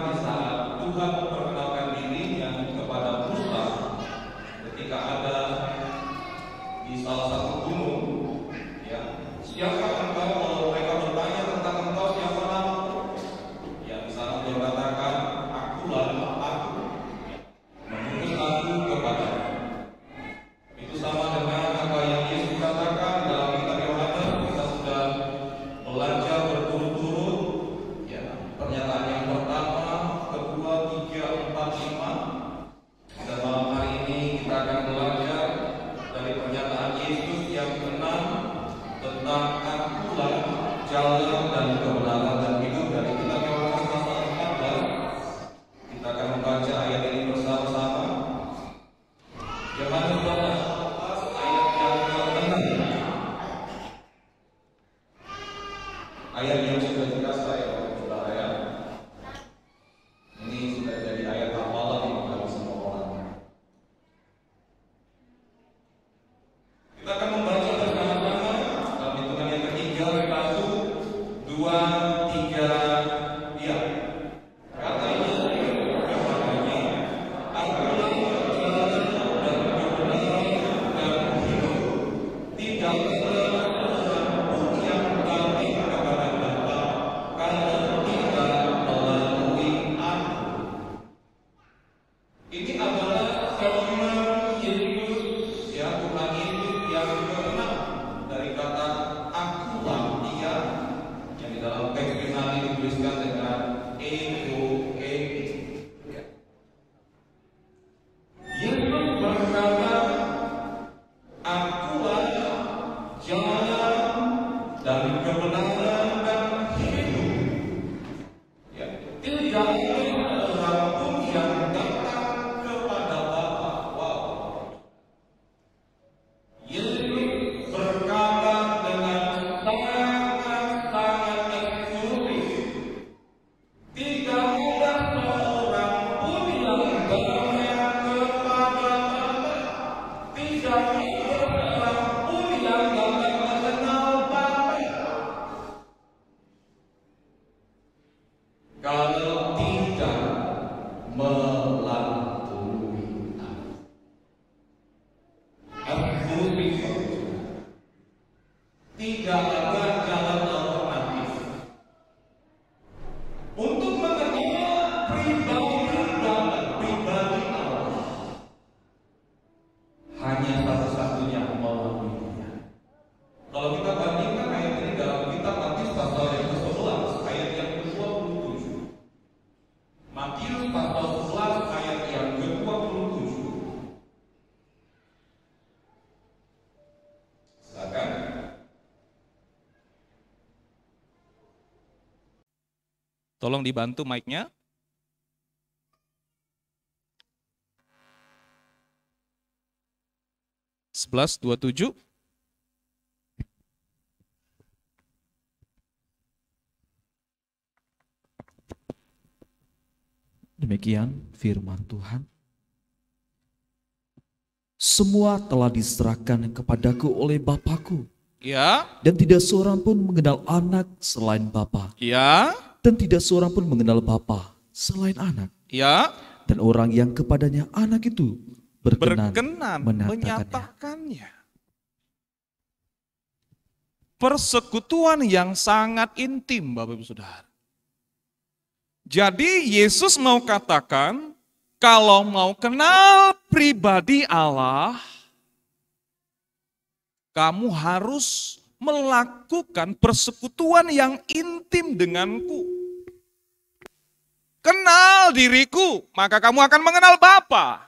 di saat Tuhan memperkenalkan dirinya kepada Musa ketika ada di salah satu gunung, ya, siapa engkau? Kalau mereka bertanya tentang engkau, siapa namamu? Ya, di sana dia katakan, akulah aku, mengutus aku kepada. Itu sama dengan apa yang Yesus katakan dalam kitab Yohanes. Kita sudah belajar berturut-turut, ya, pernyataan yang pertama, kedua, tiga, empat, lima. Dan malam hari ini kita akan belajar dari pernyataan Yesus yang keenam tentang akulah jalan dan kebenaran dan hidup, dari kitab Yohanes pasal 14. Kita akan membaca ayat ini bersama-sama. Yohanes 14 ayat yang ke-6. Ayat yang sudah jelas saya, saudara, ya. Ini sudah jadi ayat hafalan bagi semua orang. Kita akan membaca bersama-sama dalam hitungan yang ketiga. 1, 2, 3, ya. Katanya, akulah jalan dan kebenaran dan hidup. Tidak ada seorang pun yang datang kepada Bapa kalau tidak melalui aku. Ini adalah firman Yesus, ya, Tuhan Yesus yang keenam dari kata akulah dia, yang di dalam teks Yunani dituliskan dengan ego emi. Yesus berkata, akulah jalan dan kebenaran dan hidup. Ya, tidak ada orang pun yang datang kepada Bapa. Wow. Yesus berkata dengan sangat-sangat eksklusif. Tidak ada seorang pun yang datang kepada Bapa. Tidak ada seorang pun yang dapat mengenal Bapa kalau tidak melalui aku. Eksklusif. Tidak ada jalan alternatif untuk mengenal pribadi Allah. Hanya satu-satunya melalui Dia. Kalau kita bandingkan ayat ini dalam kitab Matius pasal yang ke-11 ayat yang ke-27. Matius pasal 11 ayat yang ke-27. Silakan. Tolong dibantu mic-nya. Sebelas 27. Demikian firman Tuhan. Semua telah diserahkan kepadaku oleh Bapakku, Ya, dan tidak seorang pun mengenal anak selain Bapa, ya, dan tidak seorang pun mengenal Bapa selain anak, ya. dan orang yang kepadanya anak itu berkenan, Berkenan menyatakannya. menyatakannya. Persekutuan yang sangat intim, Bapak Ibu Saudara. Jadi Yesus mau katakan, kalau mau kenal pribadi Allah, kamu harus melakukan persekutuan yang intim denganku. Kenal diriku, maka kamu akan mengenal Bapa.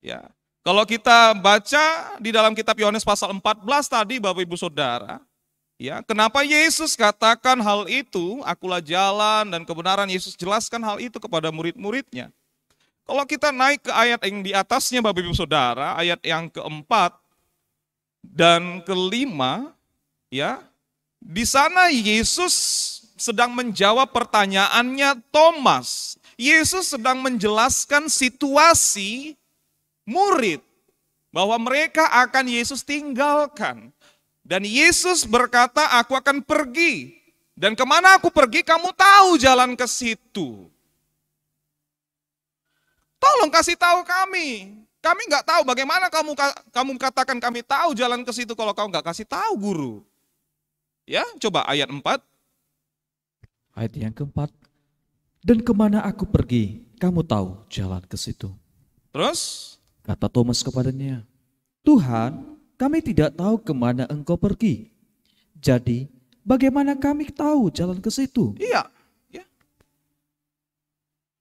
Ya, kalau kita baca di dalam kitab Yohanes pasal 14 tadi, Bapak Ibu Saudara, ya, kenapa Yesus katakan hal itu? Akulah jalan dan kebenaran. Yesus jelaskan hal itu kepada murid-muridnya. Kalau kita naik ke ayat yang di atasnya, Bapak Ibu Saudara, ayat yang keempat dan kelima, ya, di sana Yesus sedang menjawab pertanyaannya Thomas. Yesus sedang menjelaskan situasi murid bahwa mereka akan Yesus tinggalkan. Dan Yesus berkata, aku akan pergi Dan kemana aku pergi, kamu tahu jalan ke situ. Tolong kasih tahu kami. Kami nggak tahu bagaimana kamu katakan kami tahu jalan ke situ kalau kau nggak kasih tahu, guru. Ya, coba ayat 4. Ayat yang keempat. Dan kemana aku pergi, kamu tahu jalan ke situ. Terus, Kata Thomas kepadanya, Tuhan, kami tidak tahu kemana engkau pergi. Jadi, bagaimana kami tahu jalan ke situ? iya. Ya.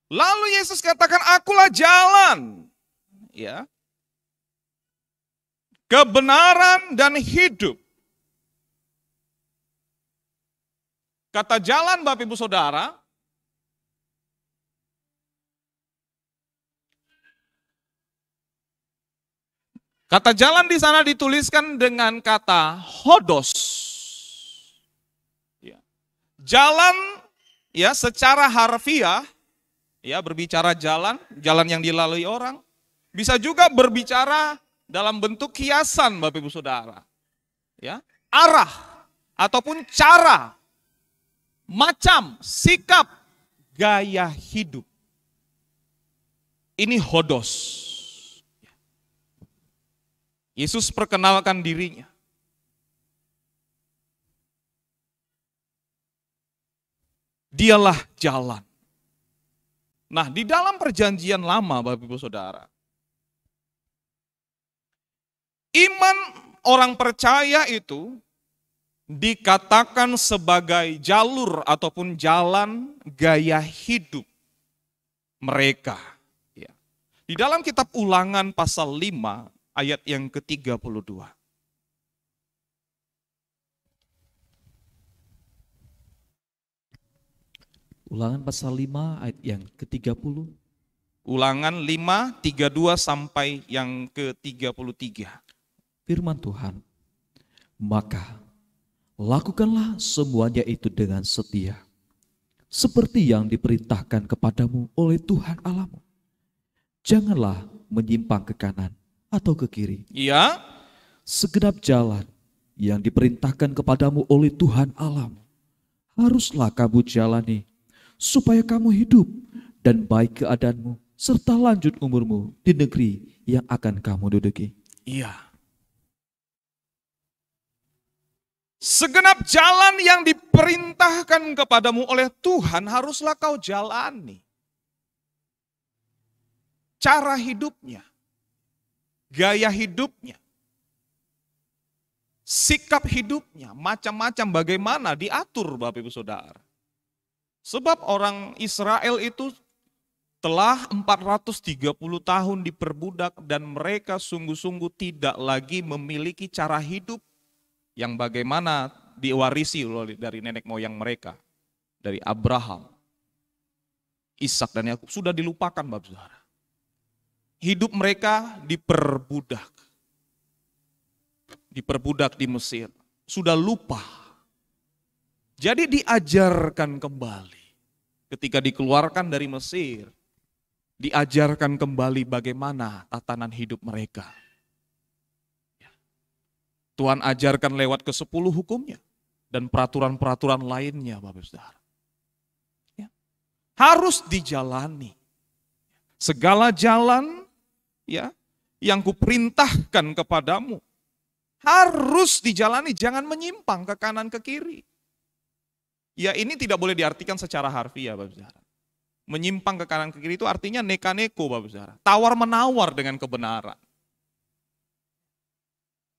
Lalu Yesus katakan, akulah jalan. Ya. Kebenaran dan hidup. Kata jalan, Bapak Ibu Saudara, kata jalan di sana dituliskan dengan kata hodos. Ya. Jalan ya secara harfiah ya berbicara jalan yang dilalui orang, bisa juga berbicara dalam bentuk kiasan Bapak Ibu Saudara. Ya, arah ataupun cara, macam, sikap, gaya hidup. Ini hodos. Yesus perkenalkan dirinya. Dialah jalan. Nah, di dalam perjanjian lama, Bapak Ibu Saudara, iman orang percaya itu dikatakan sebagai jalur ataupun jalan gaya hidup mereka. Ya. Di dalam kitab Ulangan pasal 5, ayat yang ke-32. Ulangan pasal 5 ayat yang ke-30. Ulangan 5, 32 sampai yang ke-33. Firman Tuhan, maka lakukanlah semuanya itu dengan setia, seperti yang diperintahkan kepadamu oleh Tuhan Allahmu. Janganlah menyimpang ke kanan atau ke kiri. Iya. Segenap jalan yang diperintahkan kepadamu oleh Tuhan Allahmu haruslah kamu jalani, supaya kamu hidup dan baik keadaanmu serta lanjut umurmu di negeri yang akan kamu duduki. Iya. Segenap jalan yang diperintahkan kepadamu oleh Tuhan haruslah kau jalani. Cara hidupnya, gaya hidupnya, sikap hidupnya, macam-macam bagaimana diatur Bapak Ibu Saudara. Sebab orang Israel itu telah 430 tahun diperbudak dan mereka sungguh-sungguh tidak lagi memiliki cara hidup yang bagaimana diwarisi dari nenek moyang mereka, dari Abraham, Ishak dan Yakub, sudah dilupakan Bapak Saudara. Hidup mereka diperbudak di Mesir, sudah lupa. Jadi diajarkan kembali ketika dikeluarkan dari Mesir, diajarkan kembali bagaimana tatanan hidup mereka. Tuhan ajarkan lewat ke-10 hukumnya dan peraturan-peraturan lainnya Bapak Saudara. Ya. Harus dijalani. Segala jalan ya yang kuperintahkan kepadamu harus dijalani, jangan menyimpang ke kanan ke kiri. Ya ini tidak boleh diartikan secara harfiah Bapak Saudara. Menyimpang ke kanan ke kiri itu artinya neka-neko Bapak Saudara. Tawar-menawar dengan kebenaran.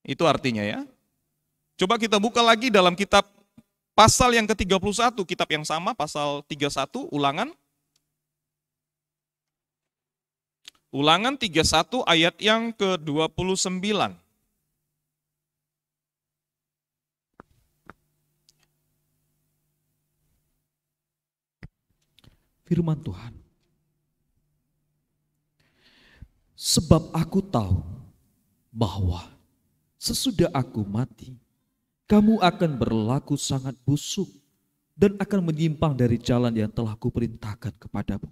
Itu artinya ya. Coba kita buka lagi dalam kitab pasal yang ke-31, kitab yang sama, pasal 31, Ulangan. Ulangan 31 ayat yang ke-29. Firman Tuhan, sebab aku tahu bahwa sesudah aku mati, kamu akan berlaku sangat busuk dan akan menyimpang dari jalan yang telah kuperintahkan kepadamu.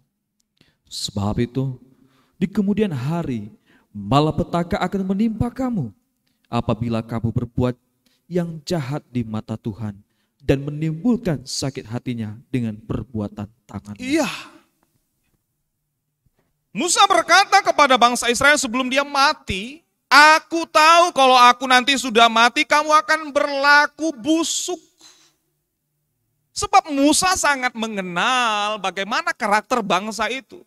Sebab itu, di kemudian hari, malapetaka akan menimpa kamu apabila kamu berbuat yang jahat di mata Tuhan dan menimbulkan sakit hatinya dengan perbuatan tangan. Iya. Musa berkata kepada bangsa Israel sebelum dia mati, aku tahu kalau aku nanti sudah mati, kamu akan berlaku busuk. Sebab Musa sangat mengenal bagaimana karakter bangsa itu.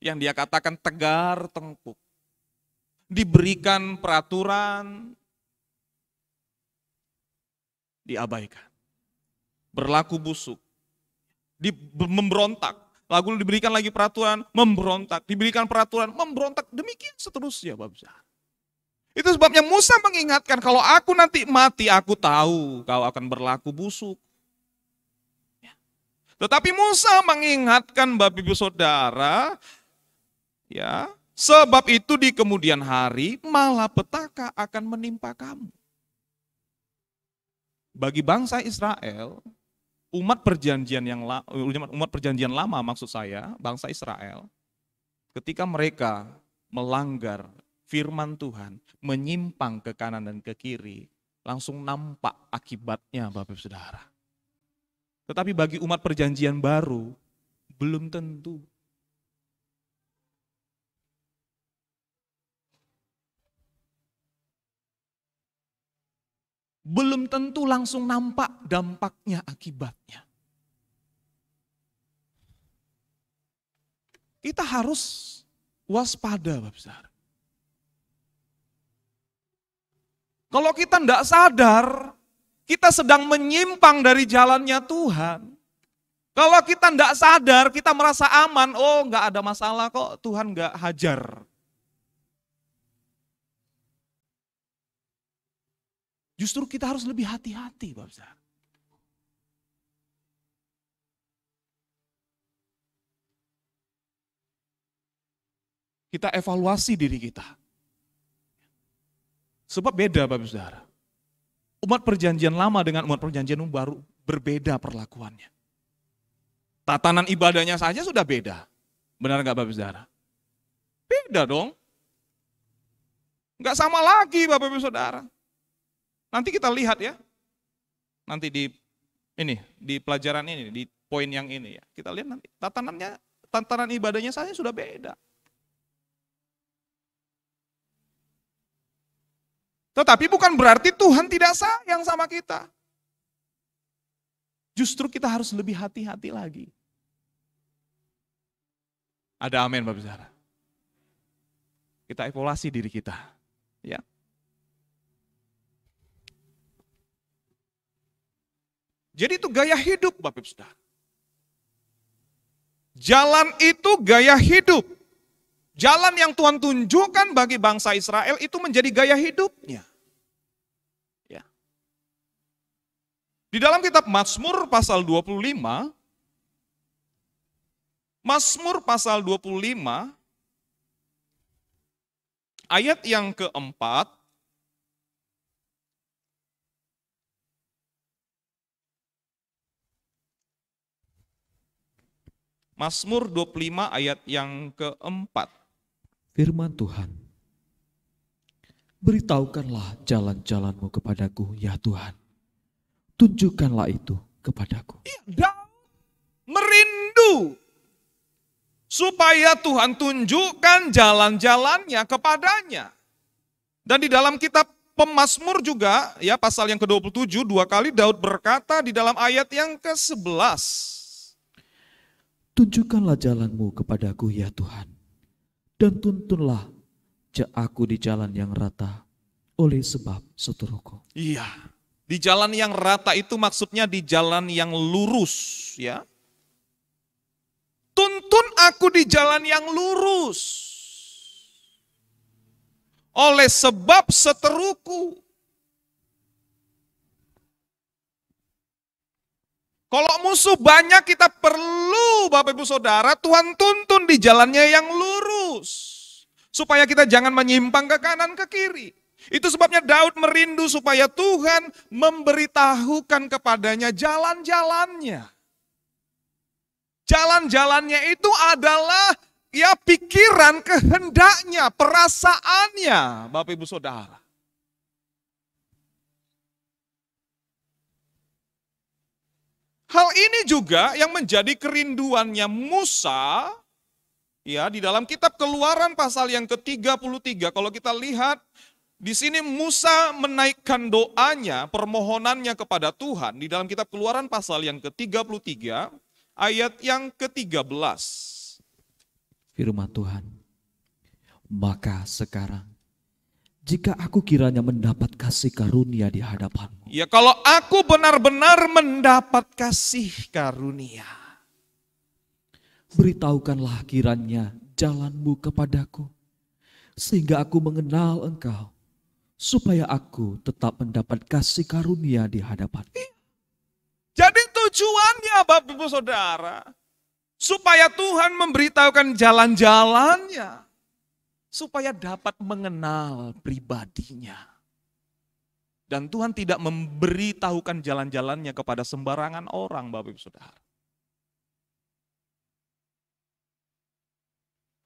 Yang dia katakan tegar tengkuk. Diberikan peraturan, diabaikan. Berlaku busuk. Memberontak. Lalu diberikan lagi peraturan, memberontak. Diberikan peraturan, memberontak. Demikian seterusnya, Bapak. Itu sebabnya Musa mengingatkan, kalau aku nanti mati, aku tahu kau akan berlaku busuk. Tetapi Musa mengingatkan Bapak Ibu Saudara, ya, sebab itu di kemudian hari malapetaka akan menimpa kamu. Bagi bangsa Israel, umat perjanjian lama maksud saya, bangsa Israel, ketika mereka melanggar firman Tuhan, menyimpang ke kanan dan ke kiri, langsung nampak akibatnya Bapak Ibu Saudara. Tetapi bagi umat perjanjian baru, belum tentu. Belum tentu langsung nampak dampaknya, akibatnya. Kita harus waspada, Bapak Saudara. Kalau kita tidak sadar, kita sedang menyimpang dari jalannya Tuhan. Kalau kita tidak sadar, kita merasa aman, oh nggak ada masalah kok, Tuhan nggak hajar. Justru kita harus lebih hati-hati, Bapak Saudara. Kita evaluasi diri kita. Sebab beda, Bapak Saudara. Umat perjanjian lama dengan umat perjanjian baru berbeda perlakuannya. Tatanan ibadahnya saja sudah beda. Benar nggak Bapak Saudara? Beda dong. Nggak sama lagi Bapak Ibu Saudara. Nanti kita lihat ya. Nanti di pelajaran ini, di poin yang ini ya. Kita lihat nanti tatanan ibadahnya saja sudah beda. Tetapi bukan berarti Tuhan tidak sayang sama kita. Justru kita harus lebih hati-hati lagi. Ada amin Bapak Saudara. Kita evaluasi diri kita. Ya. Jadi itu gaya hidup Bapak Saudara. Jalan itu gaya hidup. Jalan yang Tuhan tunjukkan bagi bangsa Israel itu menjadi gaya hidupnya. Ya. Di dalam kitab Mazmur pasal 25, ayat yang keempat, Mazmur 25 ayat yang keempat. Firman Tuhan, beritahukanlah jalan-jalanmu kepadaku, ya Tuhan. Tunjukkanlah itu kepadaku. Daud merindu supaya Tuhan tunjukkan jalan-jalannya kepadanya. Dan di dalam kitab Pemazmur juga, ya pasal yang ke-27, 2 kali Daud berkata di dalam ayat yang ke-11. Tunjukkanlah jalanmu kepadaku, ya Tuhan. Dan tuntunlah aku di jalan yang rata oleh sebab seteruku. Iya, di jalan yang rata itu maksudnya di jalan yang lurus, ya. Tuntun aku di jalan yang lurus oleh sebab seteruku. Kalau musuh banyak, kita perlu Bapak Ibu Saudara, Tuhan tuntun di jalannya yang lurus. Supaya kita jangan menyimpang ke kanan ke kiri. Itu sebabnya Daud merindu supaya Tuhan memberitahukan kepadanya jalan-jalannya. Jalan-jalannya itu adalah ya pikiran, kehendaknya, perasaannya Bapak Ibu Saudara. Hal ini juga yang menjadi kerinduannya Musa, ya, di dalam kitab Keluaran pasal yang ke-33. Kalau kita lihat di sini Musa menaikkan doanya, permohonannya kepada Tuhan di dalam kitab Keluaran pasal yang ke-33 ayat yang ke-13. Firman Tuhan, maka sekarang jika aku kiranya mendapat kasih karunia di hadapanmu. Ya, kalau aku benar-benar mendapat kasih karunia, beritahukanlah kiranya jalanmu kepadaku, sehingga aku mengenal engkau, supaya aku tetap mendapat kasih karunia di hadapanmu. jadi tujuannya Bapak Ibu Saudara, supaya Tuhan memberitahukan jalan-jalannya, supaya dapat mengenal pribadinya. Dan Tuhan tidak memberitahukan jalan-jalannya kepada sembarangan orang, Bapak Ibu Saudara.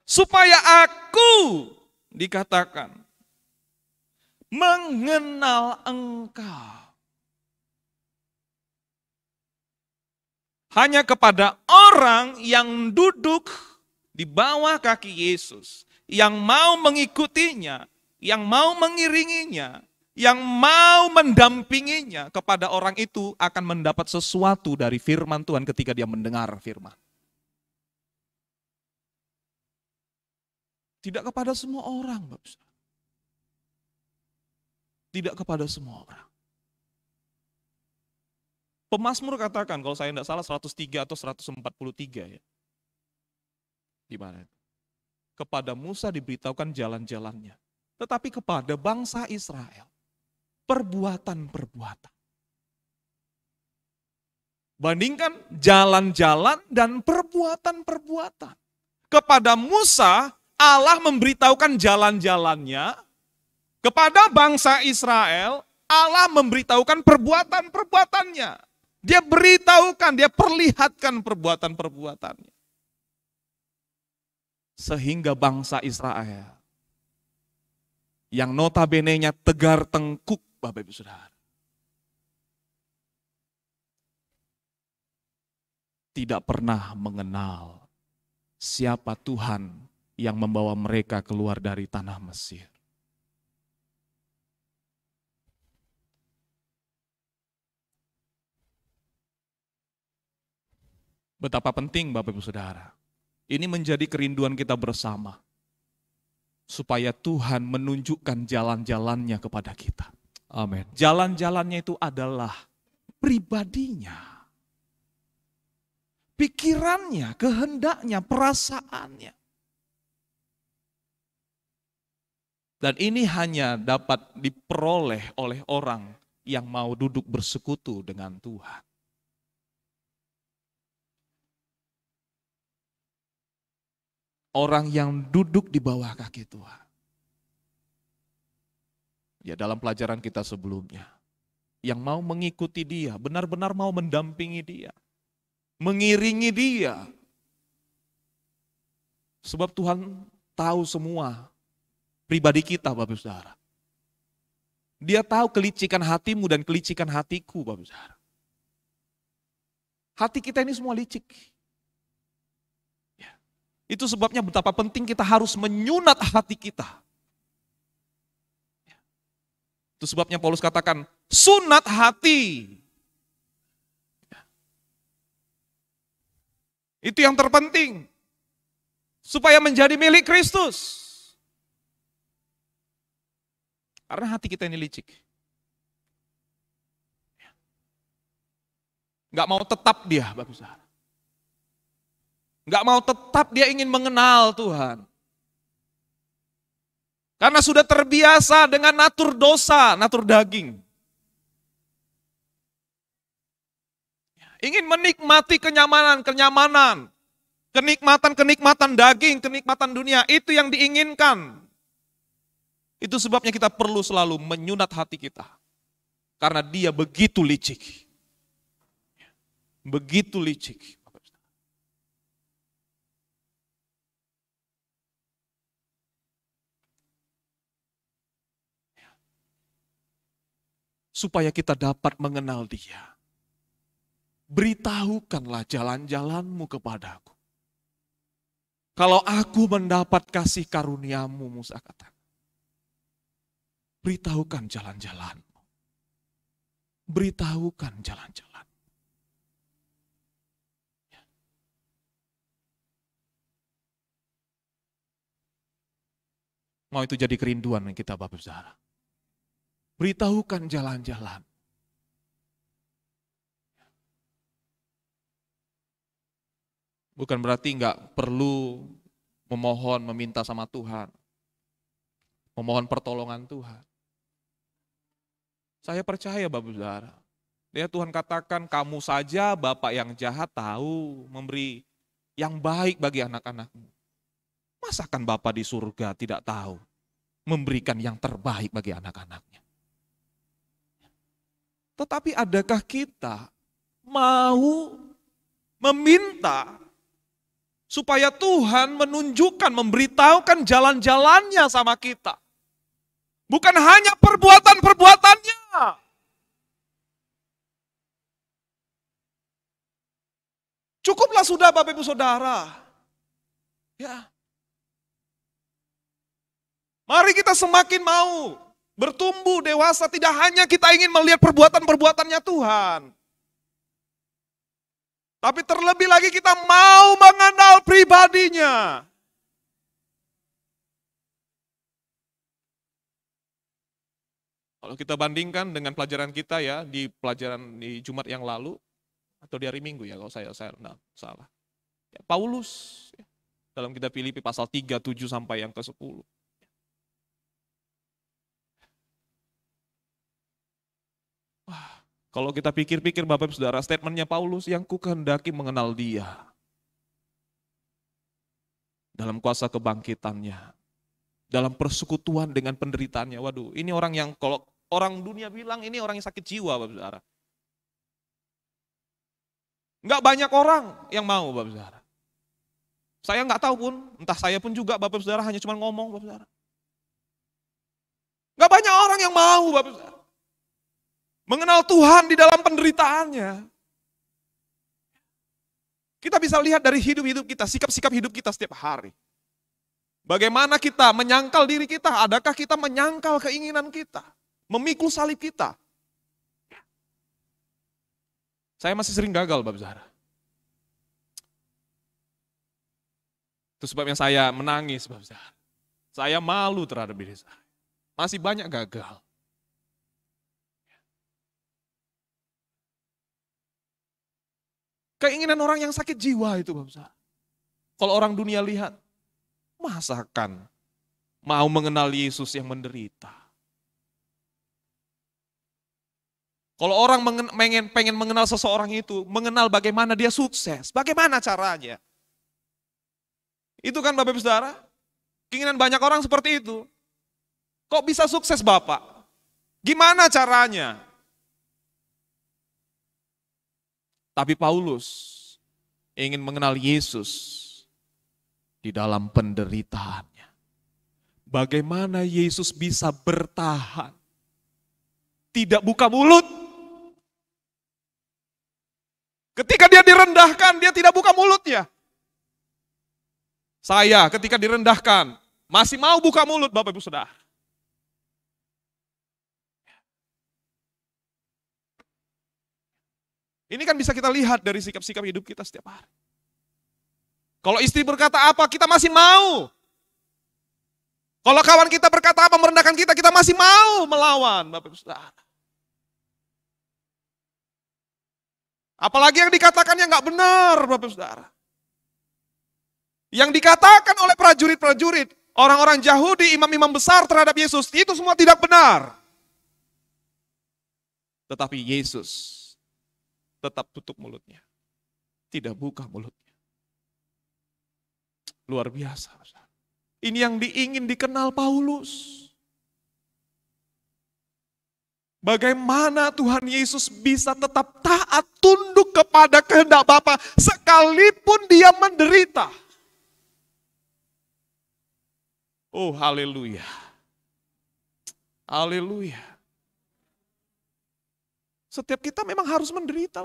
Supaya aku, dikatakan, mengenal engkau. Hanya kepada orang yang duduk di bawah kaki Yesus, yang mau mengikutinya, yang mau mengiringinya, yang mau mendampinginya, kepada orang itu akan mendapat sesuatu dari firman Tuhan ketika dia mendengar firman. Tidak kepada semua orang, Bapak. Tidak kepada semua orang. Pemazmur katakan, kalau saya tidak salah 103 atau 143 ya. Di mana? Kepada Musa diberitahukan jalan-jalannya. Tetapi kepada bangsa Israel, perbuatan-perbuatan. Bandingkan jalan-jalan dan perbuatan-perbuatan. Kepada Musa, Allah memberitahukan jalan-jalannya. Kepada bangsa Israel, Allah memberitahukan perbuatan-perbuatannya. Dia beritahukan, dia perlihatkan perbuatan-perbuatannya. Sehingga bangsa Israel yang notabene-nya tegar tengkuk, Bapak Ibu Saudara, tidak pernah mengenal siapa Tuhan yang membawa mereka keluar dari tanah Mesir. Betapa penting Bapak Ibu Saudara. Ini menjadi kerinduan kita bersama. Supaya Tuhan menunjukkan jalan-jalannya kepada kita. Amin. Jalan-jalannya itu adalah pribadinya. Pikirannya, kehendaknya, perasaannya. Dan ini hanya dapat diperoleh oleh orang yang mau duduk bersekutu dengan Tuhan. Orang yang duduk di bawah kaki Tuhan. Ya, dalam pelajaran kita sebelumnya. Yang mau mengikuti dia, benar-benar mau mendampingi dia. Mengiringi dia. Sebab Tuhan tahu semua pribadi kita, Bapak Saudara. Dia tahu kelicikan hatimu dan kelicikan hatiku, Bapak Saudara. Hati kita ini semua licik. Itu sebabnya betapa penting kita harus menyunat hati kita. Itu sebabnya Paulus katakan, sunat hati. Itu yang terpenting. Supaya menjadi milik Kristus. Karena hati kita ini licik. Gak mau tetap dia, Bapak Saudara. Gak mau tetap dia ingin mengenal Tuhan. Karena sudah terbiasa dengan natur dosa, natur daging. Ingin menikmati kenyamanan, kenikmatan daging, kenikmatan dunia, itu yang diinginkan. Itu sebabnya kita perlu selalu menyunat hati kita. Karena dia begitu licik. Begitu licik. Supaya kita dapat mengenal dia. beritahukanlah jalan-jalanmu kepadaku. Kalau aku mendapat kasih karuniamu, Musa kata, beritahukan jalan-jalanmu. Beritahukan jalan-jalan. Mau itu jadi kerinduan kita Bapak Saudara. Beritahukan jalan-jalan. Bukan berarti nggak perlu memohon, meminta sama Tuhan. Memohon pertolongan Tuhan. Saya percaya Bapak Saudara. Ya Tuhan katakan kamu saja Bapak yang jahat tahu memberi yang baik bagi anak-anakmu. Masakan Bapak di surga tidak tahu memberikan yang terbaik bagi anak-anaknya. Tetapi adakah kita mau meminta supaya Tuhan menunjukkan, memberitahukan jalan-jalannya sama kita? Bukan hanya perbuatan-perbuatannya. Cukuplah sudah Bapak Ibu Saudara. Ya. Mari kita semakin mau bertumbuh dewasa, tidak hanya kita ingin melihat perbuatan-perbuatannya Tuhan. Tapi terlebih lagi kita mau mengenal pribadinya. Kalau kita bandingkan dengan pelajaran kita ya, di pelajaran di Jumat yang lalu, atau di hari Minggu ya kalau saya enggak salah. Ya, Paulus ya, dalam kitab Filipi pasal 3, 7 sampai yang ke-10. Wah, kalau kita pikir-pikir Bapak Ibu Saudara, statementnya Paulus, yang kukehendaki mengenal Dia dalam kuasa kebangkitannya, dalam persekutuan dengan penderitaannya. Waduh, ini orang yang kalau orang dunia bilang ini orang yang sakit jiwa Bapak Saudara. Enggak banyak orang yang mau Bapak Saudara. Saya enggak tahu pun, entah saya pun juga Bapak Saudara hanya cuma ngomong Bapak Saudara. Enggak banyak orang yang mau Bapak Saudara mengenal Tuhan di dalam penderitaannya. Kita bisa lihat dari hidup-hidup kita, sikap-sikap hidup kita setiap hari. Bagaimana kita menyangkal diri kita, adakah kita menyangkal keinginan kita, memikul salib kita. Saya masih sering gagal Bapak Saudara. Itu sebabnya saya menangis Bapak Saudara. Saya malu terhadap diri saya. Masih banyak gagal. Keinginan orang yang sakit jiwa itu Bapak Saudara. Kalau orang dunia lihat, masakan mau mengenal Yesus yang menderita. Kalau orang pengen mengenal seseorang itu, mengenal bagaimana dia sukses, bagaimana caranya. Itu kan Bapak Ibu Saudara, keinginan banyak orang seperti itu. Kok bisa sukses Bapak? Gimana caranya? Tapi Paulus ingin mengenal Yesus di dalam penderitaannya. Bagaimana Yesus bisa bertahan, tidak buka mulut. Ketika dia direndahkan, dia tidak buka mulutnya. Saya ketika direndahkan, masih mau buka mulut Bapak Ibu Saudara. Ini kan bisa kita lihat dari sikap-sikap hidup kita setiap hari. Kalau istri berkata apa, kita masih mau. Kalau kawan kita berkata apa, merendahkan kita, kita masih mau melawan Bapak Ibu Saudara. Apalagi yang dikatakan yang nggak benar Bapak Ibu Saudara. Yang dikatakan oleh prajurit-prajurit, orang-orang Yahudi, imam-imam besar terhadap Yesus, itu semua tidak benar. Tetapi Yesus tetap tutup mulutnya. Tidak buka mulutnya. Luar biasa. Ini yang ingin dikenal Paulus. Bagaimana Tuhan Yesus bisa tetap taat, tunduk kepada kehendak Bapa sekalipun dia menderita. Oh, haleluya. Haleluya. Setiap kita memang harus menderita.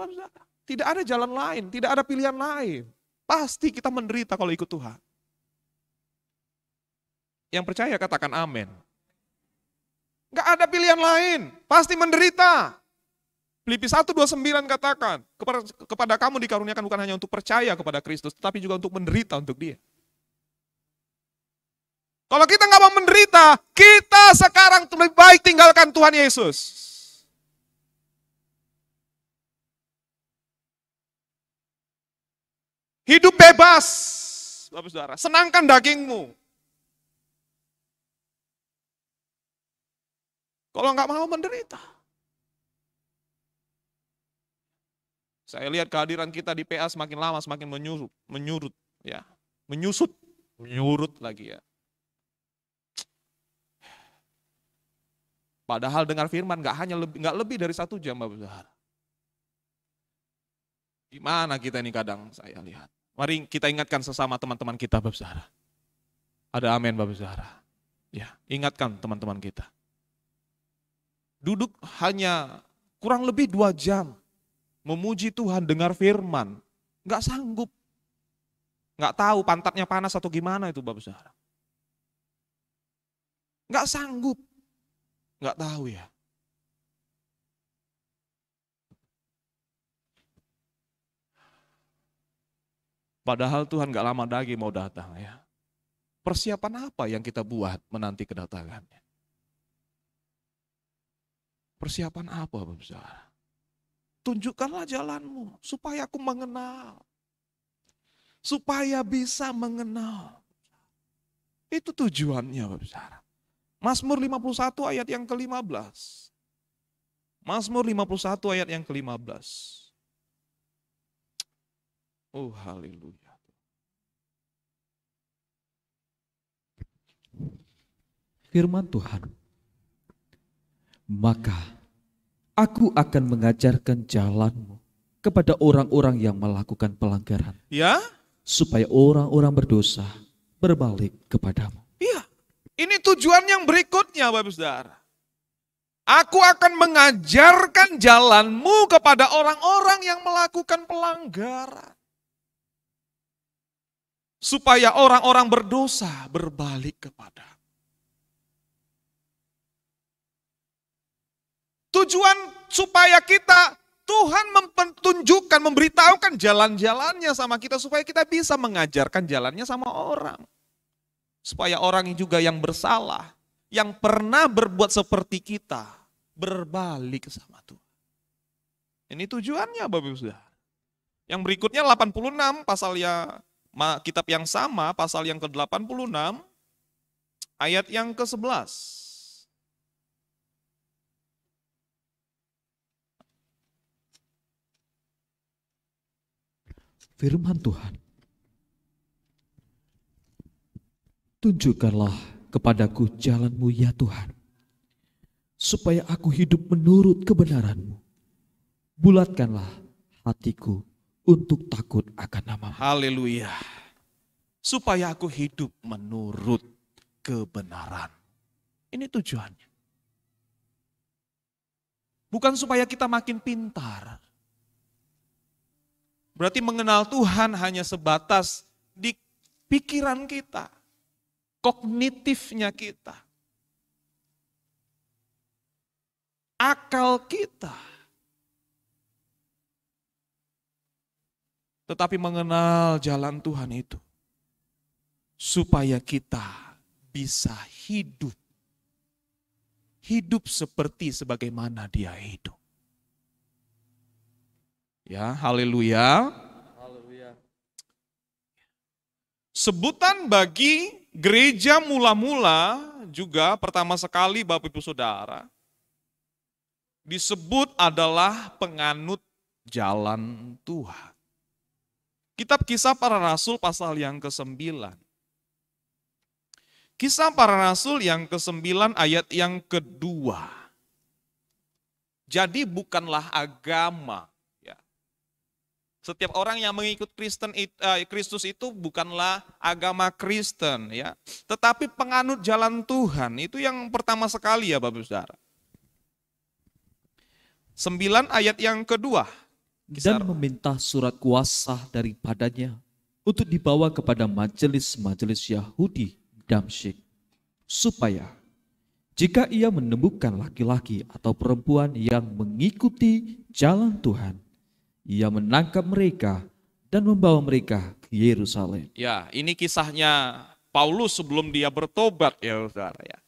Tidak ada jalan lain, tidak ada pilihan lain. Pasti kita menderita kalau ikut Tuhan. Yang percaya katakan amin. Gak ada pilihan lain, pasti menderita. Filipi 1:29 katakan, kepada kamu dikaruniakan bukan hanya untuk percaya kepada Kristus, tetapi juga untuk menderita untuk Dia. Kalau kita nggak mau menderita, kita sekarang lebih baik tinggalkan Tuhan Yesus. Hidup bebas, Bapak Saudara, senangkan dagingmu. Kalau nggak mau menderita. Saya lihat kehadiran kita di PA semakin lama semakin menyurut ya. Menyurut lagi ya. Padahal dengar firman nggak lebih dari 1 jam, Bapak Saudara. Gimana kita ini kadang saya lihat. Mari kita ingatkan sesama teman-teman kita, Bapak Saudara. Ada amin, Bapak Saudara. Ya, ingatkan teman-teman kita. Duduk hanya kurang lebih 2 jam. Memuji Tuhan, dengar firman. Nggak sanggup. Nggak tahu pantatnya panas atau gimana itu, Bapak Saudara. Nggak sanggup. Nggak tahu ya. Padahal Tuhan nggak lama lagi mau datang ya. Persiapan apa yang kita buat menanti kedatangannya? Persiapan apa, Bapak Saudara? Tunjukkanlah jalanmu supaya aku mengenal. Supaya bisa mengenal. Itu tujuannya, Bapak Saudara. Mazmur 51 ayat yang ke-15. Mazmur 51 ayat yang ke-15. Oh, haleluya. Firman Tuhan, maka aku akan mengajarkan jalanmu kepada orang-orang yang melakukan pelanggaran. Ya? Supaya orang-orang berdosa berbalik kepadamu. Iya. Ini tujuan yang berikutnya, Bapak Saudara. Aku akan mengajarkan jalanmu kepada orang-orang yang melakukan pelanggaran. Supaya orang-orang berdosa berbalik kepadamu. Tujuan supaya kita, Tuhan mempertunjukkan, memberitahukan jalan-jalannya sama kita supaya kita bisa mengajarkan jalannya sama orang. Supaya orang juga yang bersalah, yang pernah berbuat seperti kita, berbalik sama Tuhan. Ini tujuannya, Bapak Saudara. Yang berikutnya 86 pasal kitab yang sama, pasal yang ke-86, ayat yang ke-11. Firman Tuhan, tunjukkanlah kepadaku jalan-Mu ya Tuhan, supaya aku hidup menurut kebenaran-Mu. Bulatkanlah hatiku untuk takut akan nama-Mu. Haleluya. Supaya aku hidup menurut kebenaran. Ini tujuannya. Bukan supaya kita makin pintar. Berarti mengenal Tuhan hanya sebatas di pikiran kita, kognitifnya kita, akal kita. Tetapi mengenal jalan Tuhan itu, supaya kita bisa hidup. Hidup sebagaimana Dia hidup. Ya, haleluya. Sebutan bagi gereja mula-mula juga pertama sekali Bapak Ibu Saudara disebut adalah penganut jalan Tuhan. Kitab Kisah Para Rasul pasal yang ke-9. Kisah Para Rasul yang ke-9 ayat yang kedua. Jadi bukanlah agama. Setiap orang yang mengikut Kristus itu bukanlah agama Kristen ya, tetapi penganut jalan Tuhan. Itu yang pertama sekali ya Bapak Saudara. 9 ayat yang kedua. dan meminta surat kuasa daripadanya untuk dibawa kepada majelis-majelis Yahudi Damsyik, supaya jika ia menemukan laki-laki atau perempuan yang mengikuti jalan Tuhan, ia menangkap mereka dan membawa mereka ke Yerusalem. Ya, ini kisahnya Paulus sebelum dia bertobat ya saudara ya.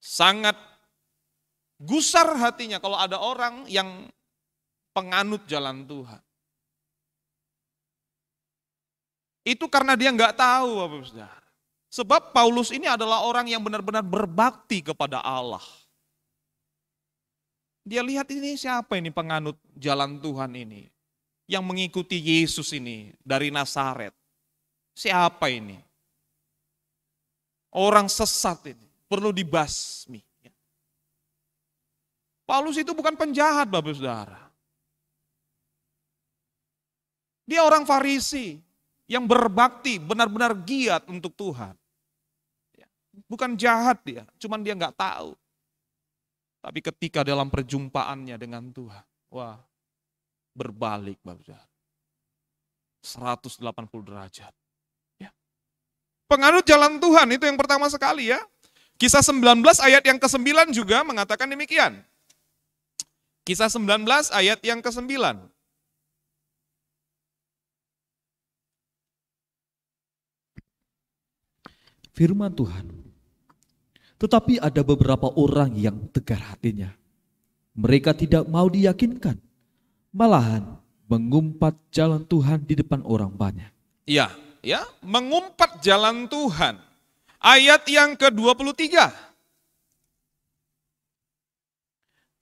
Sangat gusar hatinya kalau ada orang yang penganut jalan Tuhan. Itu karena dia nggak tahu Bapak Saudara. Sebab Paulus ini adalah orang yang benar-benar berbakti kepada Allah. Dia lihat ini siapa ini penganut jalan Tuhan ini. Yang mengikuti Yesus ini dari Nazaret. Siapa ini? Orang sesat ini. Perlu dibasmi. Paulus itu bukan penjahat Bapak Saudara. Dia orang Farisi yang berbakti, benar-benar giat untuk Tuhan. Bukan jahat dia, cuman dia nggak tahu. Tapi ketika dalam perjumpaannya dengan Tuhan, wah, berbalik Bapak Saudara. 180 derajat. Ya. Penganut jalan Tuhan itu yang pertama sekali ya. Kisah 19 ayat yang ke-9 juga mengatakan demikian. Kisah 19 ayat yang ke-9. Firman Tuhan. Tetapi ada beberapa orang yang tegar hatinya. Mereka tidak mau diyakinkan. Malahan mengumpat jalan Tuhan di depan orang banyak. Iya, ya, mengumpat jalan Tuhan. Ayat yang ke-23.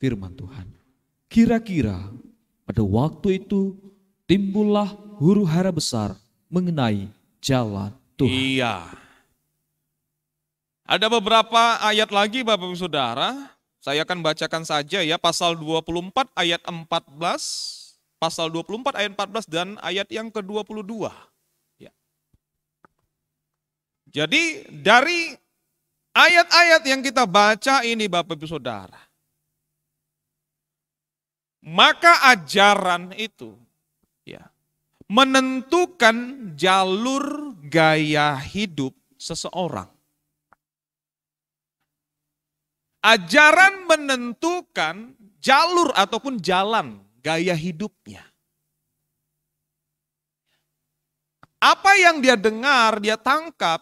Firman Tuhan. Kira-kira pada waktu itu timbullah huru-hara besar mengenai jalan Tuhan. Iya. Ada beberapa ayat lagi Bapak Ibu Saudara. Saya akan bacakan saja ya, pasal 24 ayat 14, pasal 24 ayat 14 dan ayat yang ke-22. Ya. Jadi dari ayat-ayat yang kita baca ini Bapak Ibu Saudara, maka ajaran itu ya menentukan jalur gaya hidup seseorang. Ajaran menentukan jalur ataupun jalan gaya hidupnya. Apa yang dia dengar, dia tangkap,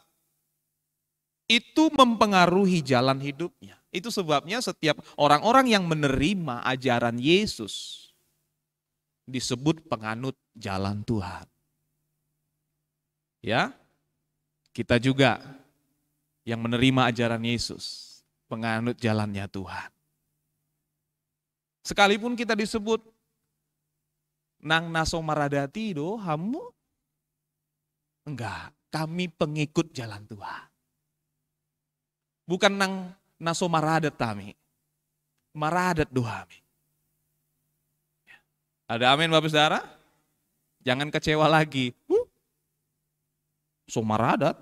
itu mempengaruhi jalan hidupnya. Itu sebabnya setiap orang-orang yang menerima ajaran Yesus disebut penganut jalan Tuhan. Ya, kita juga yang menerima ajaran Yesus, penganut jalannya Tuhan. Sekalipun kita disebut nang naso maradati do, hamu enggak, kami pengikut jalan Tuhan. Bukan nang naso maradat kami, maradat do kami. Ada amin Bapak Saudara? Jangan kecewa lagi. So maradat.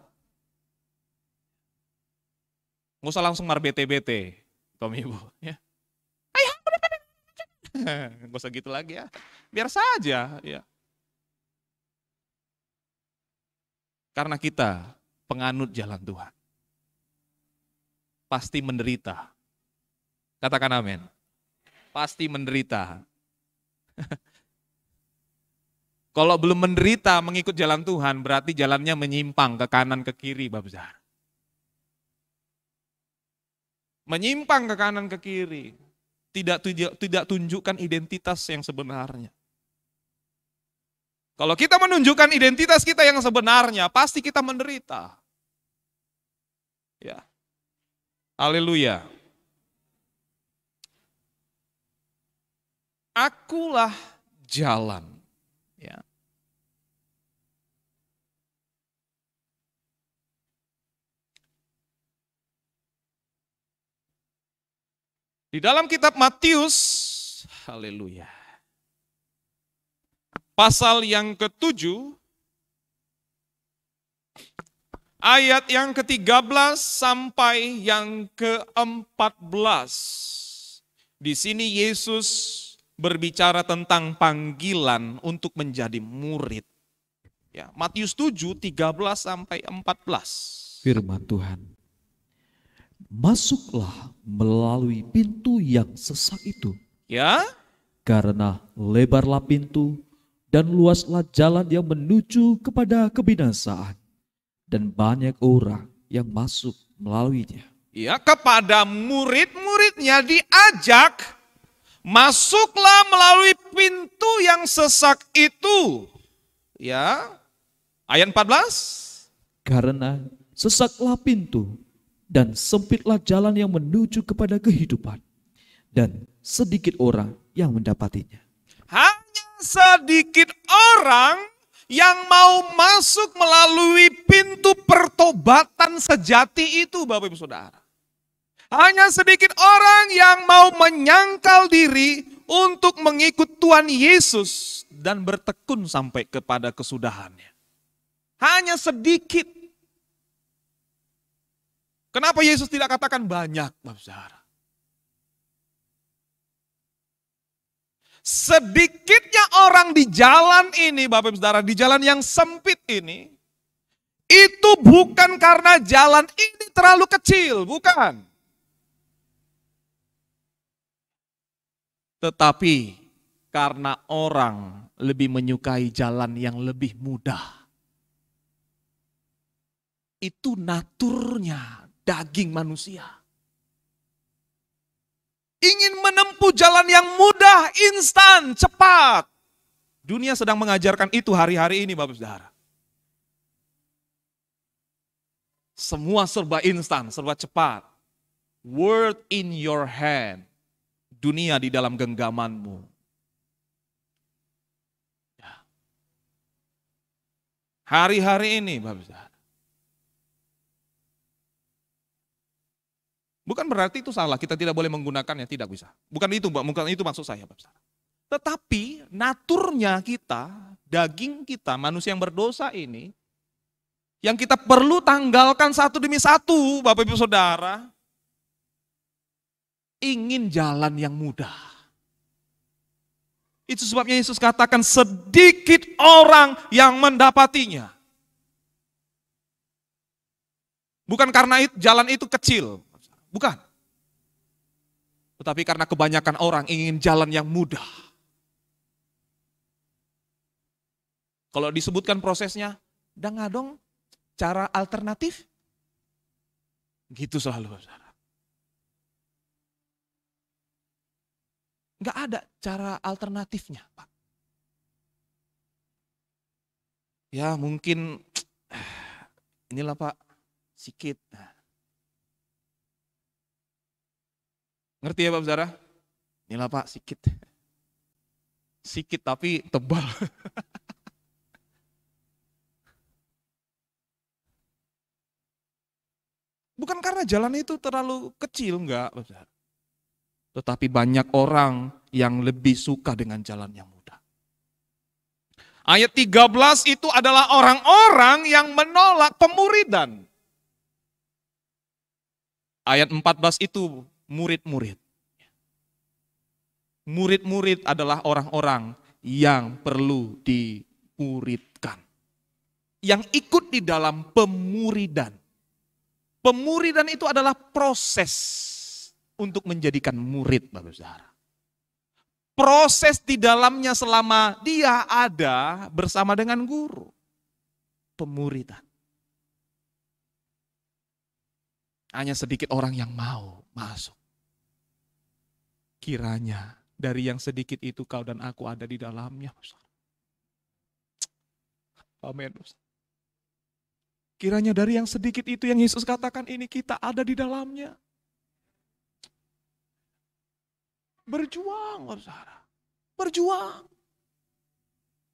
Nggak usah langsung bete-bete, Tom Ibu. Ya. Nggak usah gitu lagi ya. Biar saja. Ya. Karena kita penganut jalan Tuhan. Pasti menderita. Katakan amin. Pasti menderita. Kalau belum menderita mengikut jalan Tuhan, berarti jalannya menyimpang ke kanan ke kiri, Bapak Saudara. Menyimpang ke kanan ke kiri, tidak tunjukkan identitas yang sebenarnya. Kalau kita menunjukkan identitas kita yang sebenarnya, pasti kita menderita. Ya. Haleluya. Akulah jalan. Ya. Di dalam kitab Matius, haleluya, pasal yang ke-7, ayat yang ke-13 sampai yang ke-14. Di sini Yesus berbicara tentang panggilan untuk menjadi murid. Ya, Matius 7, 13 sampai 14. Firman Tuhan. Masuklah melalui pintu yang sesak itu, Ya, karena lebarlah pintu dan luaslah jalan yang menuju kepada kebinasaan, dan banyak orang yang masuk melaluinya. ya, kepada murid-muridnya diajak, masuklah melalui pintu yang sesak itu. Ya, ayat 14. Karena sesaklah pintu dan sempitlah jalan yang menuju kepada kehidupan, dan sedikit orang yang mendapatinya. Hanya sedikit orang yang mau masuk melalui pintu pertobatan sejati itu, Bapak Ibu Saudara. Hanya sedikit orang yang mau menyangkal diri untuk mengikut Tuhan Yesus dan bertekun sampai kepada kesudahannya. Hanya sedikit. Kenapa Yesus tidak katakan banyak, Bapak Saudara? Sedikitnya orang di jalan ini, Bapak Ibu Saudara, di jalan yang sempit ini, itu bukan karena jalan ini terlalu kecil, bukan. Tetapi karena orang lebih menyukai jalan yang lebih mudah. Itu naturnya daging manusia. Ingin menempuh jalan yang mudah, instan, cepat. Dunia sedang mengajarkan itu hari-hari ini, Bapak Saudara. Semua serba instan, serba cepat. Word in your hand. Dunia di dalam genggamanmu. Ya. Hari-hari ini, Bapak Saudara. Bukan berarti itu salah, kita tidak boleh menggunakannya, tidak bisa. Bukan itu maksud saya, Bapak Saudara. Tetapi naturnya kita, daging kita, manusia yang berdosa ini, yang kita perlu tanggalkan satu demi satu, Bapak Ibu Saudara, ingin jalan yang mudah. Itu sebabnya Yesus katakan sedikit orang yang mendapatinya. Bukan karena jalan itu kecil, bukan. Tetapi karena kebanyakan orang ingin jalan yang mudah. Kalau disebutkan prosesnya, dong cara alternatif. Gitu selalu, saudara. Nggak ada cara alternatifnya, Pak. Ya mungkin, inilah Pak, sikit. Ngerti ya Pak Saudara? Inilah Pak, sikit. Sikit tapi tebal. Bukan karena jalan itu terlalu kecil, enggak Pak Saudara. Tetapi banyak orang yang lebih suka dengan jalan yang mudah. Ayat 13 itu adalah orang-orang yang menolak pemuridan. Ayat 14 itu murid-murid. Murid-murid adalah orang-orang yang perlu dimuridkan. Yang ikut di dalam pemuridan. Pemuridan itu adalah proses untuk menjadikan murid, Bapak Saudara. Proses di dalamnya selama dia ada bersama dengan guru. Pemuridan. Hanya sedikit orang yang mau masuk. Kiranya dari yang sedikit itu kau dan aku ada di dalamnya. Amin. Kiranya dari yang sedikit itu yang Yesus katakan ini kita ada di dalamnya. Berjuang, saudara. Berjuang.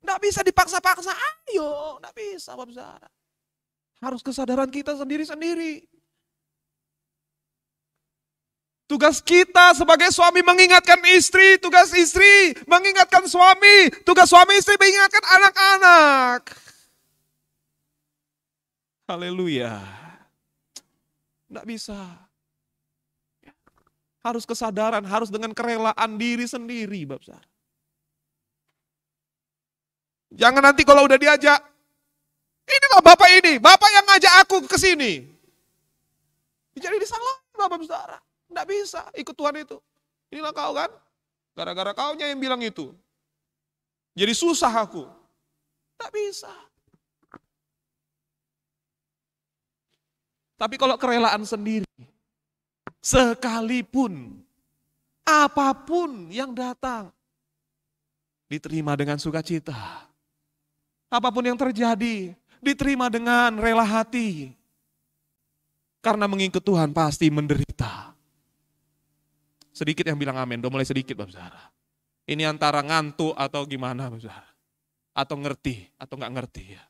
Nggak bisa dipaksa-paksa, ayo. Nggak bisa, Bapak Saudara. Harus kesadaran kita sendiri-sendiri. Tugas kita sebagai suami mengingatkan istri, tugas istri mengingatkan suami, tugas suami istri mengingatkan anak-anak. Haleluya. Nggak bisa. Harus kesadaran, harus dengan kerelaan diri sendiri, Bapak Saudara. Jangan nanti kalau udah diajak, inilah Bapak ini, Bapak yang ngajak aku ke sini. Jadi disalahin Bapak Saudara. Nggak bisa ikut Tuhan itu. Inilah kau kan, gara-gara kaunya yang bilang itu. Jadi susah aku. Nggak bisa. Tapi kalau kerelaan sendiri, sekalipun apapun yang datang, diterima dengan sukacita. Apapun yang terjadi, diterima dengan rela hati. Karena mengikut Tuhan pasti menderita. Sedikit yang bilang amin, udah mulai sedikit Bapak Saudara. Ini antara ngantuk atau gimana Bapak Saudara. Atau ngerti, atau nggak ngerti ya.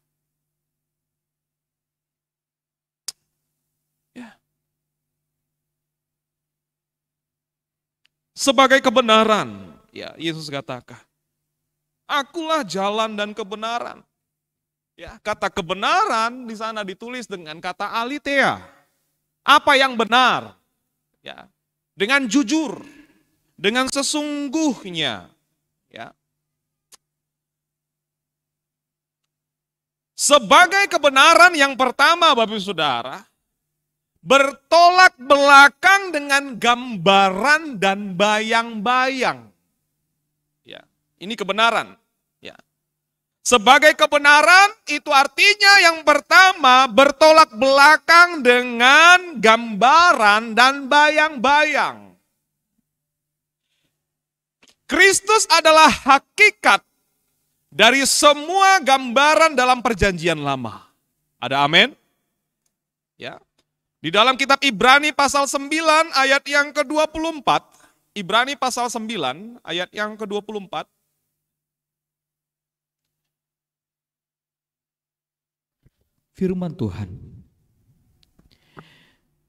Sebagai kebenaran, ya Yesus katakan, akulah jalan dan kebenaran. Ya, kata kebenaran di sana ditulis dengan kata aletheia. Apa yang benar? Ya, dengan jujur, dengan sesungguhnya. Ya. Sebagai kebenaran yang pertama, Bapak Ibu Saudara, bertolak belakang dengan gambaran dan bayang-bayang. Ya, ini kebenaran. Ya. Sebagai kebenaran itu artinya yang pertama bertolak belakang dengan gambaran dan bayang-bayang. Kristus adalah hakikat dari semua gambaran dalam perjanjian lama. Ada amin? Ya. Di dalam kitab Ibrani pasal 9 ayat yang ke-24, Ibrani pasal 9 ayat yang ke-24. Firman Tuhan,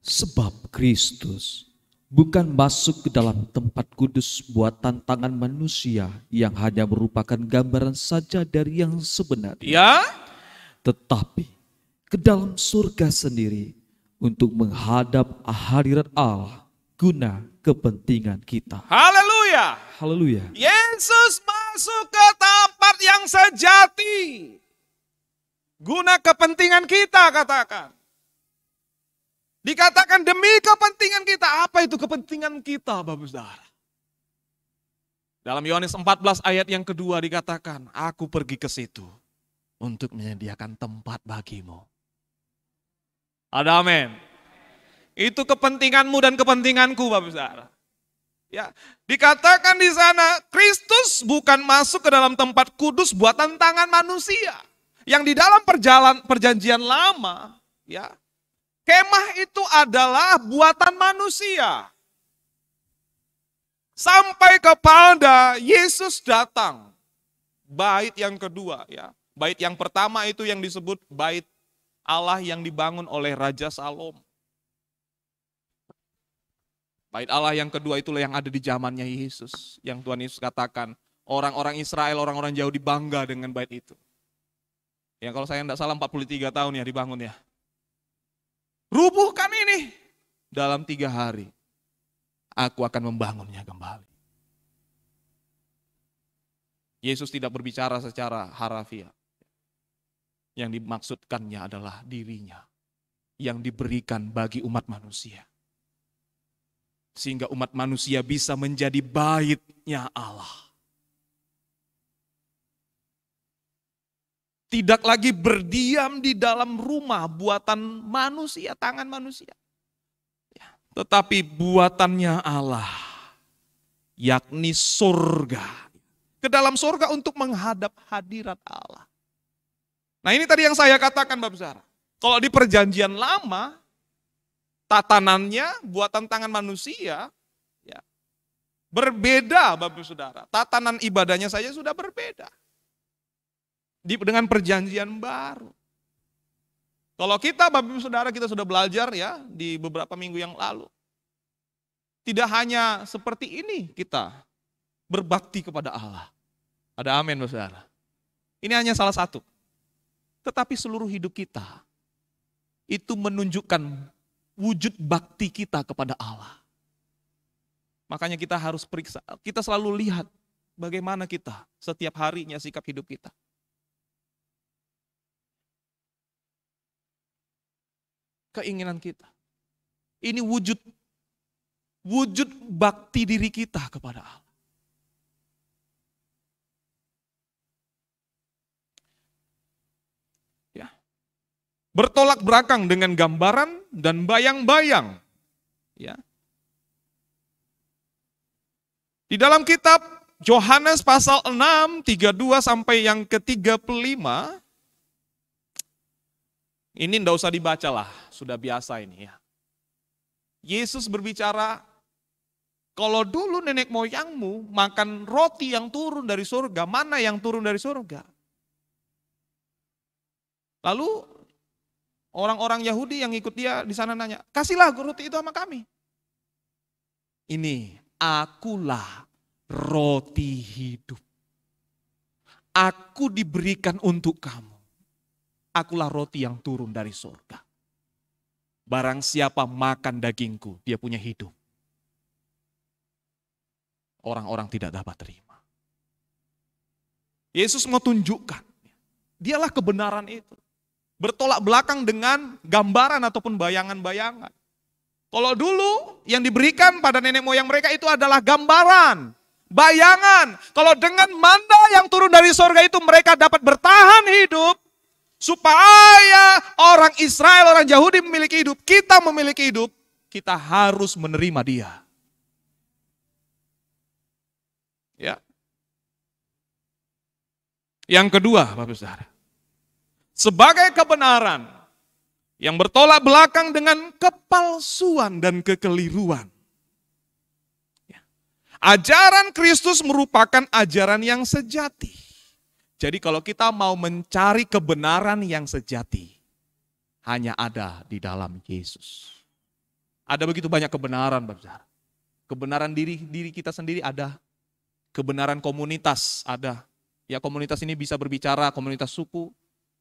sebab Kristus bukan masuk ke dalam tempat kudus buatan tangan manusia yang hanya merupakan gambaran saja dari yang sebenarnya. Ya, Tetapi ke dalam surga sendiri untuk menghadap hadirat Allah guna kepentingan kita. haleluya. Haleluya. Yesus masuk ke tempat yang sejati. Guna kepentingan kita, katakan. Dikatakan demi kepentingan kita. Apa itu kepentingan kita, Bapak Saudara? Dalam Yohanes 14 ayat yang kedua dikatakan, aku pergi ke situ untuk menyediakan tempat bagimu. Ada amin. Itu kepentinganmu dan kepentinganku, Bapak Saudara. Ya, dikatakan di sana Kristus bukan masuk ke dalam tempat kudus buatan tangan manusia. Yang di dalam perjanjian lama, ya, kemah itu adalah buatan manusia. Sampai kepada Yesus datang. Bait yang kedua, ya. Bait yang pertama itu yang disebut bait Allah yang dibangun oleh Raja Salomo. Bait Allah yang kedua itulah yang ada di zamannya Yesus. Yang Tuhan Yesus katakan, orang-orang Israel, orang-orang Yahudi bangga dengan bait itu. Ya kalau saya tidak salah 43 tahun ya dibangun ya. Rubuhkan ini. Dalam 3 hari, aku akan membangunnya kembali. Yesus tidak berbicara secara harafiah. Yang dimaksudkannya adalah dirinya yang diberikan bagi umat manusia. Sehingga umat manusia bisa menjadi baitnya Allah. Tidak lagi berdiam di dalam rumah buatan manusia, tangan manusia. Tetapi buatannya Allah, yakni surga. Ke dalam surga untuk menghadap hadirat Allah. Nah ini tadi yang saya katakan Bapak Saudara. Kalau di perjanjian lama, tatanannya buatan tangan manusia, ya, berbeda Bapak Saudara. Tatanan ibadahnya saja sudah berbeda. Dengan perjanjian baru. Kalau kita Bapak Saudara kita sudah belajar ya di beberapa minggu yang lalu. Tidak hanya seperti ini kita berbakti kepada Allah. Ada amin Bapak Saudara. Ini hanya salah satu. Tetapi seluruh hidup kita itu menunjukkan wujud bakti kita kepada Allah. Makanya kita harus periksa, kita selalu lihat bagaimana kita setiap harinya sikap hidup kita. Keinginan kita. Ini wujud bakti diri kita kepada Allah. Ya. Bertolak belakang dengan gambaran dan bayang-bayang. Ya. Di dalam kitab Yohanes pasal 6, 32 sampai yang ke-35, ini enggak usah dibaca lah, sudah biasa ini ya. Yesus berbicara, kalau dulu nenek moyangmu makan roti yang turun dari surga, mana yang turun dari surga? Lalu orang-orang Yahudi yang ikut dia di sana nanya, kasihlah roti itu sama kami. Ini, akulah roti hidup. Aku diberikan untuk kamu. Akulah roti yang turun dari surga. Barang siapa makan dagingku, dia punya hidup. Orang-orang tidak dapat terima. Yesus mau tunjukkan, dialah kebenaran itu. Bertolak belakang dengan gambaran ataupun bayangan-bayangan. Kalau dulu yang diberikan pada nenek moyang mereka itu adalah gambaran, bayangan. Kalau dengan manna yang turun dari surga itu mereka dapat bertahan hidup. Supaya orang Israel, orang Yahudi memiliki hidup, kita memiliki hidup, kita harus menerima dia. Ya. Yang kedua, Bapak Saudara, sebagai kebenaran yang bertolak belakang dengan kepalsuan dan kekeliruan. Ya. Ajaran Kristus merupakan ajaran yang sejati. Jadi kalau kita mau mencari kebenaran yang sejati, hanya ada di dalam Yesus. Ada begitu banyak kebenaran, Bapak Saudara. Kebenaran diri kita sendiri ada. Kebenaran komunitas ada. Ya, komunitas ini bisa berbicara komunitas suku,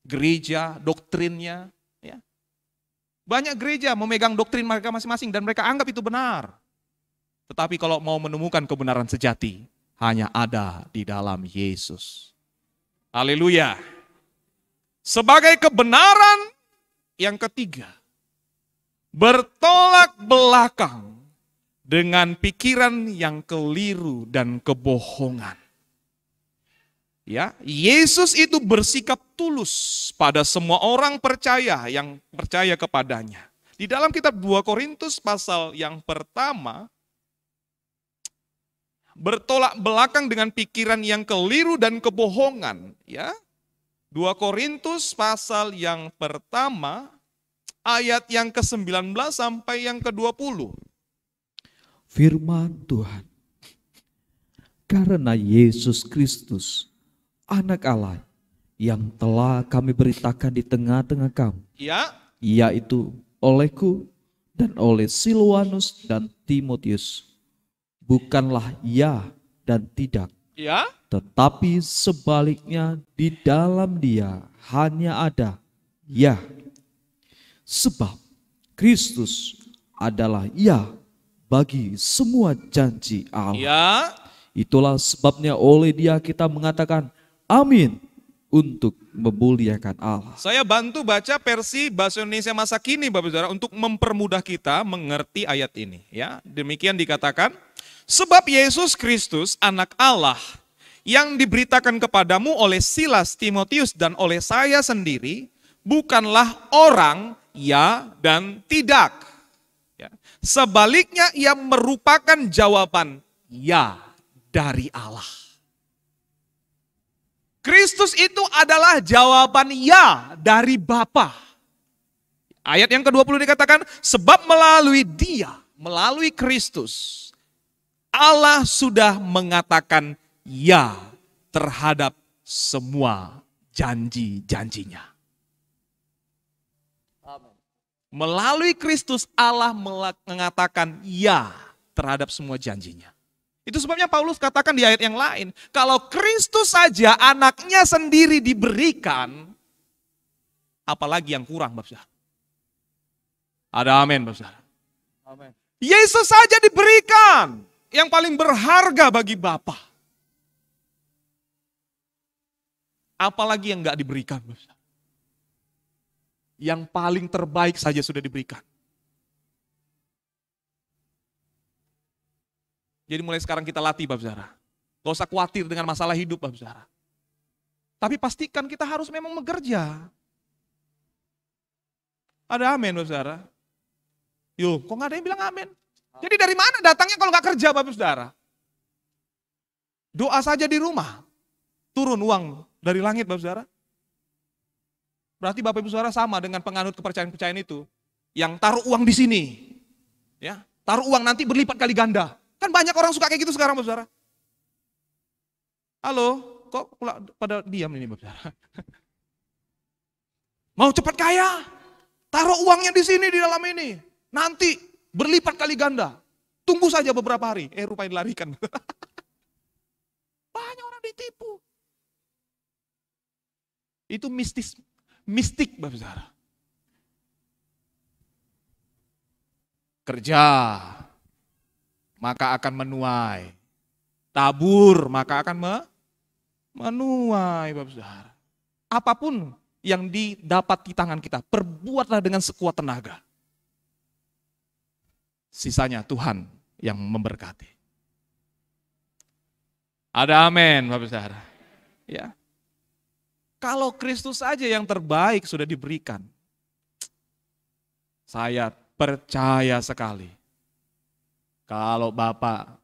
gereja, doktrinnya. Ya. Banyak gereja memegang doktrin mereka masing-masing dan mereka anggap itu benar. Tetapi kalau mau menemukan kebenaran sejati, hanya ada di dalam Yesus. Haleluya. Sebagai kebenaran yang ketiga, bertolak belakang dengan pikiran yang keliru dan kebohongan. Ya, Yesus itu bersikap tulus pada semua orang percaya yang percaya kepadanya. Di dalam kitab 2 Korintus pasal yang pertama, bertolak belakang dengan pikiran yang keliru dan kebohongan. Ya. 2 Korintus pasal yang pertama, ayat yang ke-19 sampai yang ke-20. Firman Tuhan, karena Yesus Kristus, anak Allah, yang telah kami beritakan di tengah-tengah kamu, Ya. yaitu olehku dan oleh Silwanus dan Timotius, bukanlah ya dan tidak, Ya. tetapi sebaliknya di dalam dia hanya ada ya. Sebab Kristus adalah ya bagi semua janji Allah. Ya. Itulah sebabnya oleh dia kita mengatakan amin untuk memuliakan Allah. Saya bantu baca versi bahasa Indonesia masa kini, Bapak Saudara, untuk mempermudah kita mengerti ayat ini. Ya, demikian dikatakan, sebab Yesus Kristus anak Allah yang diberitakan kepadamu oleh Silas, Timotius dan oleh saya sendiri bukanlah orang ya dan tidak. Ya. Sebaliknya ia merupakan jawaban ya dari Allah. Kristus itu adalah jawaban ya dari Bapa. Ayat yang ke-20 dikatakan, sebab melalui dia, melalui Kristus, Allah sudah mengatakan ya terhadap semua janji-janjinya. Melalui Kristus Allah mengatakan ya terhadap semua janjinya. Itu sebabnya Paulus katakan di ayat yang lain, kalau Kristus saja anaknya sendiri diberikan, apalagi yang kurang, Bapak Saudara. Ada amin, Bapak Saudara. Amin. Yesus saja diberikan. yang paling berharga bagi Bapa. Apalagi yang enggak diberikan. Yang paling terbaik saja sudah diberikan. Jadi mulai sekarang kita latih Bapak Saudara. Gak usah khawatir dengan masalah hidup Bapak Saudara. Tapi pastikan kita harus memang bekerja. Ada amin Bapak Saudara? Yuk, kok gak ada yang bilang amin? Jadi dari mana datangnya kalau gak kerja Bapak Saudara? Doa saja di rumah. Turun uang dari langit Bapak Saudara. Berarti Bapak Ibu Saudara sama dengan penganut kepercayaan-kepercayaan itu. Yang taruh uang di sini. Ya, taruh uang nanti berlipat kali ganda. Kan banyak orang suka kayak gitu sekarang Bapak Saudara. Halo, kok pada diam ini Bapak Saudara? Mau cepat kaya? Taruh uangnya di sini di dalam ini. Nanti berlipat kali ganda. Tunggu saja beberapa hari. Rupanya dilarikan. Banyak orang ditipu. Itu mistik Bapak Saudara. Kerja, maka akan menuai. Tabur, maka akan menuai Bapak Saudara. Apapun yang didapat di tangan kita, perbuatlah dengan sekuat tenaga. Sisanya Tuhan yang memberkati. Ada amin Bapak Saudara. Ya. Kalau Kristus saja yang terbaik sudah diberikan, saya percaya sekali. Kalau Bapak,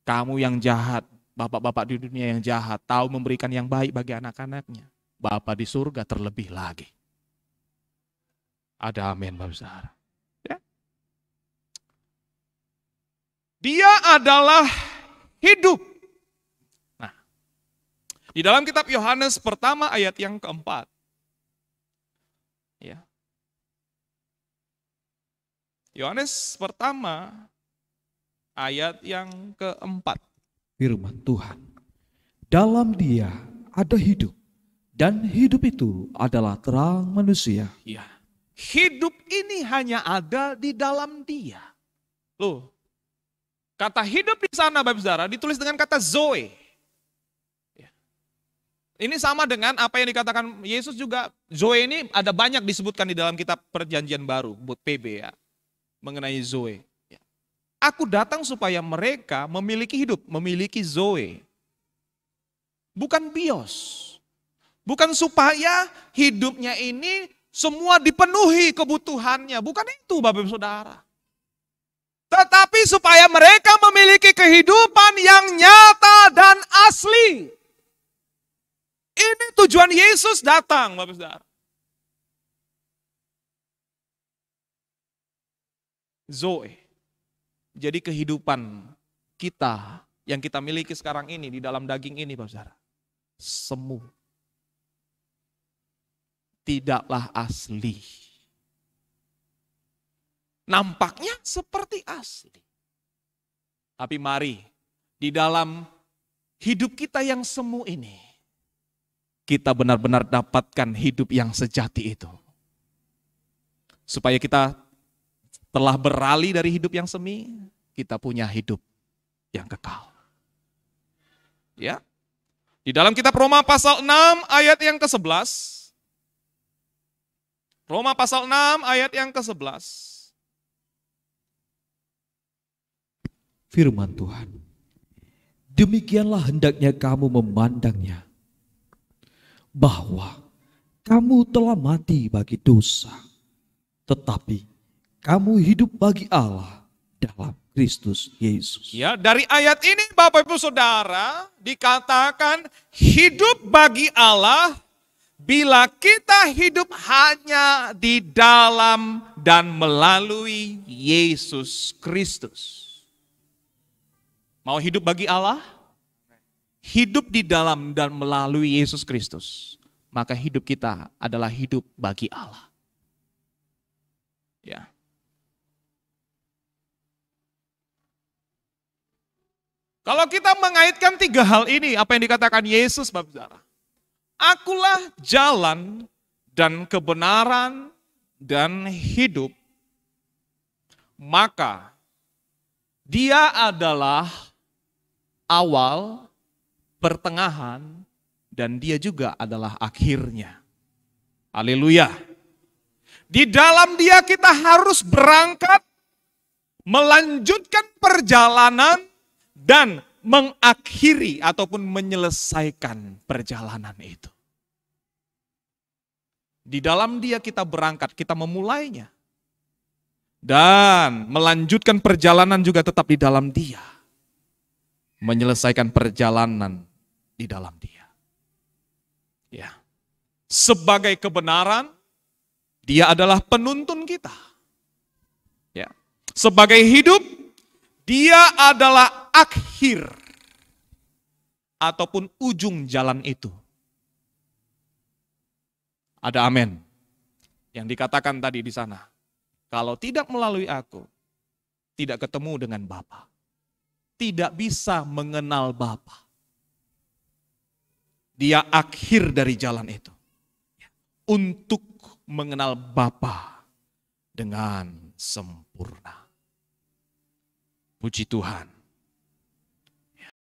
kamu yang jahat, bapak-bapak di dunia yang jahat, tahu memberikan yang baik bagi anak-anaknya, Bapak di surga terlebih lagi. Ada amin Bapak Saudara. Ya. Dia adalah hidup. Di dalam kitab Yohanes pertama ayat yang keempat. Ya. Yohanes pertama ayat yang keempat. Firman Tuhan, dalam Dia ada hidup, dan hidup itu adalah terang manusia. Ya. Hidup ini hanya ada di dalam Dia. Loh, kata hidup di sana Bapak Saudara ditulis dengan kata Zoe. Ini sama dengan apa yang dikatakan Yesus juga. Zoe ini ada banyak disebutkan di dalam kitab Perjanjian Baru, buat PB ya, mengenai Zoe. Aku datang supaya mereka memiliki hidup, memiliki Zoe. Bukan bios. Bukan supaya hidupnya ini semua dipenuhi kebutuhannya. Bukan itu Bapak Ibu Saudara. Tetapi supaya mereka memiliki kehidupan yang nyata dan asli. Ini tujuan Yesus datang, Bapak Saudara. Zoe. Jadi kehidupan kita yang kita miliki sekarang ini di dalam daging ini, Bapak Saudara. Semu. Tidaklah asli. Nampaknya seperti asli. Tapi mari di dalam hidup kita yang semu ini, kita benar-benar dapatkan hidup yang sejati itu. Supaya kita telah beralih dari hidup yang semi, kita punya hidup yang kekal. Ya. Di dalam kitab Roma pasal 6 ayat yang ke-11. Roma pasal 6 ayat yang ke-11. Firman Tuhan, demikianlah hendaknya kamu memandangnya, bahwa kamu telah mati bagi dosa, tetapi kamu hidup bagi Allah dalam Kristus Yesus. Ya, dari ayat ini Bapak Ibu Saudara dikatakan hidup bagi Allah bila kita hidup hanya di dalam dan melalui Yesus Kristus. Mau hidup bagi Allah? Hidup di dalam dan melalui Yesus Kristus, maka hidup kita adalah hidup bagi Allah. Ya. Kalau kita mengaitkan tiga hal ini, apa yang dikatakan Yesus, Bapak Saudara? Akulah jalan dan kebenaran dan hidup. Maka Dia adalah awal, pertengahan, dan dia juga adalah akhirnya. Haleluya. Di dalam dia kita harus berangkat, melanjutkan perjalanan, dan mengakhiri ataupun menyelesaikan perjalanan itu. Di dalam dia kita berangkat, kita memulainya. Dan melanjutkan perjalanan juga tetap di dalam dia. Menyelesaikan perjalanan di dalam dia. Ya. Sebagai kebenaran, dia adalah penuntun kita. Ya. Sebagai hidup, dia adalah akhir ataupun ujung jalan itu. Ada amin. Yang dikatakan tadi di sana. Kalau tidak melalui aku, tidak ketemu dengan Bapa. Tidak bisa mengenal Bapa. Dia akhir dari jalan itu. Untuk mengenal Bapa dengan sempurna. Puji Tuhan.